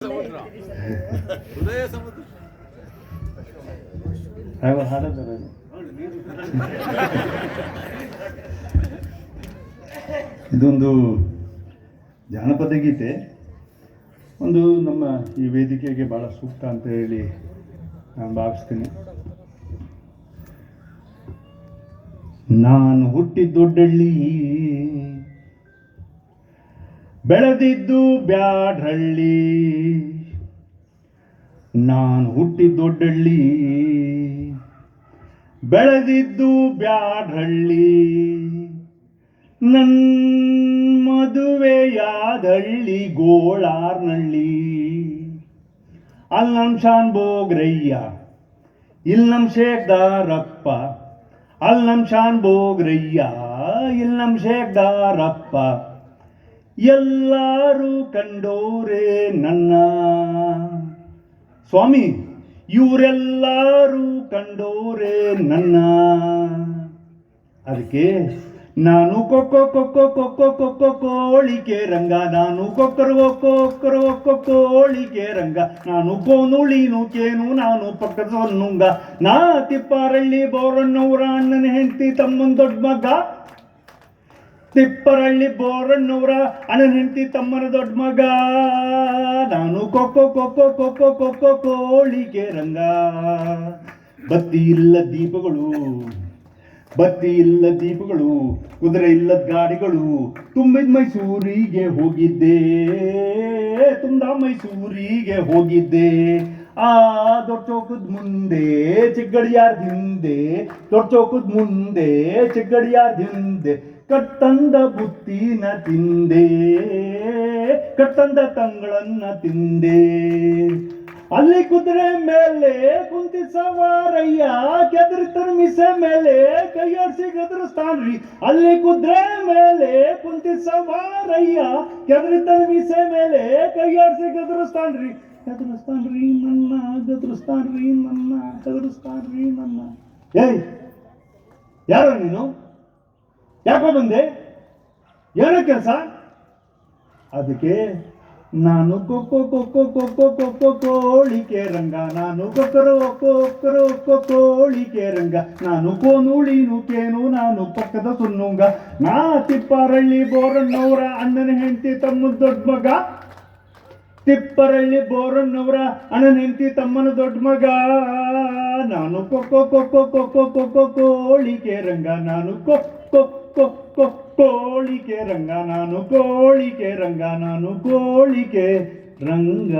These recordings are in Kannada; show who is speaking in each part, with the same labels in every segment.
Speaker 1: ಹೃದಯ ಸಮುದ್ರ
Speaker 2: ಇದೊಂದು ಜಾನಪದ ಗೀತೆ, ಒಂದು ನಮ್ಮ ಈ ವೇದಿಕೆಗೆ ಭಾಳ ಸೂಕ್ತ ಅಂತ ಹೇಳಿ ನಾನು ಭಾವಿಸ್ತೀನಿ. ನಾನು ಹುಟ್ಟಿದ್ದೊಡ್ಡಳ್ಳಿ, ಬೆಳೆದಿದ್ದು ಬ್ಯಾಡ್ರಳ್ಳಿ. ನಾನು ಹುಟ್ಟಿದ್ದೊಡ್ಡಳ್ಳಿ, ಬೆಳೆದಿದ್ದು ಬ್ಯಾಡ್ರಳ್ಳಿ. ನನ್ನ ಮದುವೆಯಾದಳ್ಳಿ ಗೋಳಾರ್ನಳ್ಳಿ. ಅಲ್ಲಿ ನಮ್ಮ ಶಾನ್ ಬೋಗ್ರಯ್ಯ, ಇಲ್ಲಿ ನಮ್ಮ ಶೇಖ್ದಾರಪ್ಪ. ಅಲ್ಲಿ ನಮ್ಮ ಶಾನ್ ಬೋಗ್ರಯ್ಯ, ಇಲ್ಲಿ ನಮ್ಮ ಶೇಖ್ದಾರಪ್ಪ. ಎಲ್ಲರೂ ಕಂಡೋರೆ ನನ್ನ ಸ್ವಾಮಿ, ಇವರೆಲ್ಲರೂ ಕಂಡೋರೆ ನನ್ನ. ಅದಕ್ಕೆ ನಾನು ಕೊಕ್ಕೋ ಕೊಕ್ಕೋ ಕೊಕ್ಕೋ ಕೊಕ್ಕೋ ಕೋಳಿಕೆ ರಂಗ, ನಾನು ಕೊಕ್ಕರು ಒಕ್ಕೋ ಒಕ್ಕರು ಒಕ್ಕೋ ಕೋಳಿಕೆ ರಂಗ. ನಾನು ಕೋನುಳಿನು ಕೇನು, ನಾನು ಪಕ್ಕದ ಸೊನ್ನುಂಗ. ನಾ ತಿಪ್ಪಾರಳ್ಳಿ ಬೋರಣ್ಣವರ ಅಣ್ಣನ ಹೆಂಡತಿ ತಮ್ಮನ ದೊಡ್ಡ ಮಗ. ತಿಪ್ಪರಳ್ಳಿ ಬೋರಣ್ಣವರ ಅಣ್ಣನ ಹೆಂಡತಿ ತಮ್ಮನ ದೊಡ್ಡ ಮಗ. ನಾನು ಕೊಕ್ಕೋ ಕೊಕ್ಕೋ ಕೊಕ್ಕೋ ಕೊಕ್ಕೋ ಕೋಳಿಕೆ ರಂಗ. ಬತ್ತಿ ಇಲ್ಲ ದೀಪಗಳು, ಬತ್ತಿ ಇಲ್ಲ ದೀಪಗಳು, ಕುದುರೆ ಇಲ್ಲದ ಗಾಡಿಗಳು. ತುಂಬಿದ ಮೈಸೂರಿಗೆ ಹೋಗಿದ್ದೆ, ತುಂಬ ಮೈಸೂರಿಗೆ ಹೋಗಿದ್ದೆ. ಆ ದೊಡ್ಡ ಚೌಕದ ಮುಂದೆ ಚಿಕ್ಕಡಿಯಾರ್ದ ಹಿಂದೆ, ದೊಡ್ಡ ಚೌಕದ ಮುಂದೆ ಚಿಕ್ಕಡಿಯಾರ್ದ ಹಿಂದೆ. ಕಟ್ಟಂದ ಬುತ್ತಿನ ತಿಂದೆ, ಕಟ್ಟಂದ ತಂಗಳನ್ನ ತಿಂದೆ. ಅಲ್ಲಿ ಕುದುರೆ ಮೇಲೆ ಕುಂತಿ ಸವಾರಯ್ಯ, ಕೆದರಿ ತರ್ಮಿಸೆ ಮೇಲೆ ಕೈಯಾಡ್ಸಿ ಗದರಿಸ್ತಾನ್ರಿ. ಅಲ್ಲಿ ಕುದುರೆ ಮೇಲೆ ಕುಂತಿ ಸವಾರಯ್ಯ, ಕೆದರಿ ತರ್ಮಿಸೆ ಮೇಲೆ ಕೈಯಾಡ್ಸಿ ಗದರಿಸ್ತಾನ್ರಿ. ಗದರಿಸ್ತಾನ್ರಿ ನನ್ನ, ಗದರಿಸ್ತಾನ್ರಿ ನನ್ನ, ಗದರಿಸ್ತಾನ್ರಿ ನನ್ನ. ಏಯ್, ಯಾರೋ ನೀನು? ಯಾಕೋ ಬಂದೆ? ಏನೋ ಕೆಲಸ? ಅದಕ್ಕೆ ನಾನು ಕೊಕ್ಕೋ ಕೊಕ್ಕೋ ಕೊಕ್ಕೋ ಕೊಕ್ಕೋ ಕೋಳಿಕೆ ರಂಗ. ನಾನು ಕೊಕ್ಕರು ಒಕ್ಕೋ ಒಕ್ಕರು ಒಕ್ಕೋ ಕೋಳಿಕೆ ರಂಗ. ನಾನು ಕೋನುಳಿನು ಕೇನು, ನಾನು ಪಕ್ಕದ ಸುನ್ನುಂಗ. ನಾ ತಿಪ್ಪಾರಳ್ಳಿ ಬೋರಣ್ಣವರ ಅಣ್ಣನ ಹೆಂಡತಿ ತಮ್ಮನ ದೊಡ್ಡ ಮಗ. ತಿಪ್ಪರಳ್ಳಿ ಬೋರಣ್ಣವರ ಅಣ್ಣನ ಹೆಂಡತಿ ತಮ್ಮನ ದೊಡ್ಡ ಮಗ. ನಾನು ಕೊಕ್ಕೋ ಕೊಕ್ಕೋ ಕೊಕ್ಕೋ ಕೊಕ್ಕೋ ಕೋಳಿಕೆ ರಂಗ. ನಾನು ಕೊಕ್ಕೋ ಕೊಕ್ಕೋ ಕೋಳಿಕೆ ರಂಗ. ನಾನು ಕೋಳಿಕೆ ರಂಗ, ನಾನು ಕೋಳಿಕೆ ರಂಗ.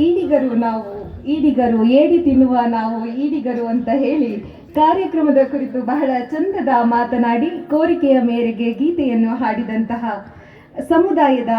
Speaker 3: ಈಡಿಗರು ನಾವು, ಈಡಿಗರು ಏಡಿ ತಿನ್ನುವ ನಾವು ಈಡಿಗರು ಅಂತ ಹೇಳಿ ಕಾರ್ಯಕ್ರಮದ ಕುರಿತು ಬಹಳ ಚಂದದ ಮಾತನಾಡಿ ಕೋರಿಕೆಯ ಮೇರೆಗೆ ಗೀತೆಯನ್ನು ಹಾಡಿದಂತಹ ಸಮುದಾಯದ